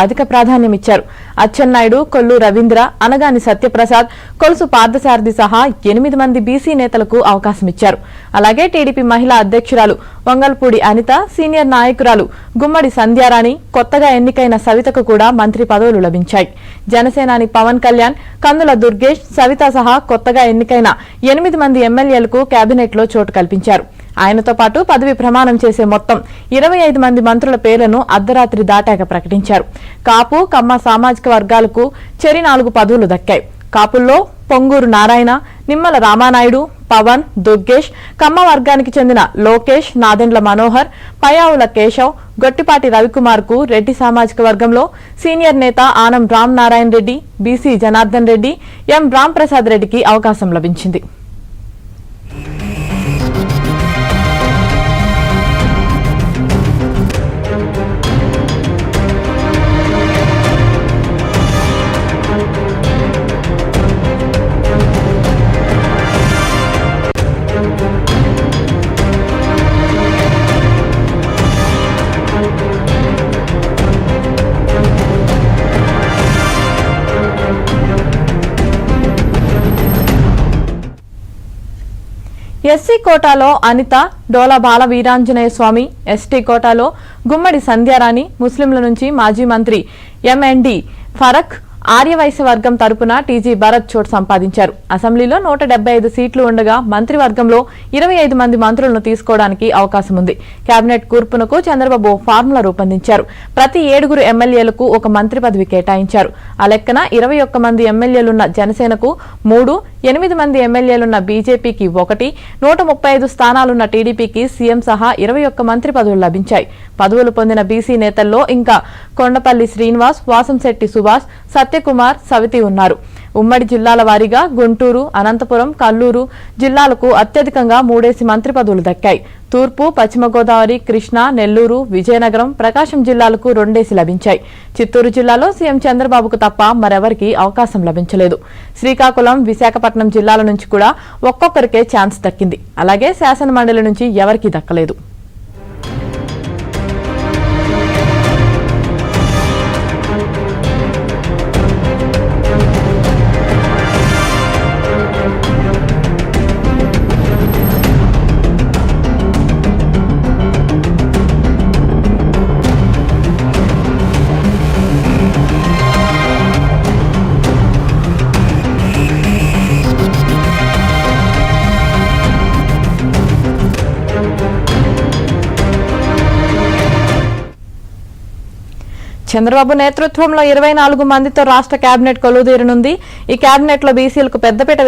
అధిక ప్రాధాన్యం ఇచ్చారు. అచ్చెన్నాయుడు, కొల్లు రవీంద్ర, అనగాని సత్యప్రసాద్, కొలుసు పార్థసారథి సహా 8 మంది బీసీ నేతలకు అవకాశం ఇచ్చారు. అలాగే టీడీపీ మహిళా అధ్యక్షురాలు వంగల్పూడి అనిత, సీనియర్ నాయకురాలు గుమ్మడి సంధ్యారాణి, కొత్తగా ఎన్నికైన సవితకు కూడా మంత్రి పదవులు లభించాయి. జనసేనాని పవన్ కళ్యాణ్, కందుల దుర్గేష్, సవిత సహా కొత్తగా ఎన్నికైన 8 మంది ఎమ్మెల్యేలకు కేబినెట్లో చోటు కల్పించారు. ఆయనతో పాటు పదవి ప్రమాణం చేసే మొత్తం 25 మంది మంత్రుల పేర్లను అర్ధరాత్రి దాటాక ప్రకటించారు. కాపు, కమ్మ సామాజిక వర్గాలకు చెరి 4 పదవులు దక్కాయి. కాపుల్లో పొంగూరు నారాయణ, నిమ్మల రామానాయుడు, పవన్, దుర్గేష్, కమ్మ వర్గానికి చెందిన లోకేష్, నాదెండ్ల మనోహర్, పయావుల కేశవ్, గొట్టిపాటి రవికుమార్ కు రెడ్డి సామాజిక వర్గంలో సీనియర్ నేత ఆనం రామ్ నారాయణ రెడ్డి, బీసీ జనార్దన్ రెడ్డి, ఎం రాంప్రసాద్ రెడ్డికి అవకాశం లభించింది. ఎస్సీ కోటాలో అనిత, డోలా బాల వీరాంజనేయ స్వామి, ఎస్టీ కోటాలో గుమ్మడి సంధ్యారాణి, ముస్లింల నుంచి మాజీ మంత్రి ఎంఎన్డి ఫరక్, ఆర్యవైశ్య వర్గం తరపున టీజీ భరత్ చోటు సంపాదించారు. అసెంబ్లీలో 175 సీట్లు ఉండగా మంత్రివర్గంలో 25 మంది మంత్రులను తీసుకోవడానికి అవకాశం ఉంది. కేబినెట్ కూర్పునకు చంద్రబాబు ఫార్ములా రూపొందించారు. ప్రతి 7 ఎమ్మెల్యేలకు ఒక మంత్రి పదవి కేటాయించారు. ఆ లెక్కన 21 మంది ఎమ్మెల్యేలున్న జనసేనకు 3, 8 మంది ఎమ్మెల్యేలున్న బీజేపీకి 1, 135 స్థానాలున్న టీడీపీకి సీఎం సహా 21 మంత్రి పదవులు లభించాయి. పదవులు పొందిన బీసీ నేతల్లో ఇంకా కొండపల్లి శ్రీనివాస్, వాసంశెట్టి సుభాష్, సత్యకుమార్, సవితి ఉన్నారు. ఉమ్మడి జిల్లాల వారీగా గుంటూరు, అనంతపురం, కల్లూరు జిల్లాలకు అత్యధికంగా 3 మంత్రి పదవులు దక్కాయి. తూర్పు, పశ్చిమ గోదావరి, కృష్ణా, నెల్లూరు, విజయనగరం, ప్రకాశం జిల్లాలకు 2 లభించాయి. చిత్తూరు జిల్లాలో సీఎం చంద్రబాబుకు తప్ప మరెవరికీ అవకాశం లభించలేదు. శ్రీకాకుళం, విశాఖపట్నం జిల్లాల నుంచి కూడా ఒక్కొక్కరికే ఛాన్స్ దక్కింది. అలాగే శాసనమండలి నుంచి ఎవరికీ దక్కలేదు. చంద్రబాబు నేతృత్వంలో 24 మందితో రాష్ట్ర కేబినెట్ కొలువుదీరనుంది. ఈ కేబినెట్ లో బీసీలకు పెద్దపీట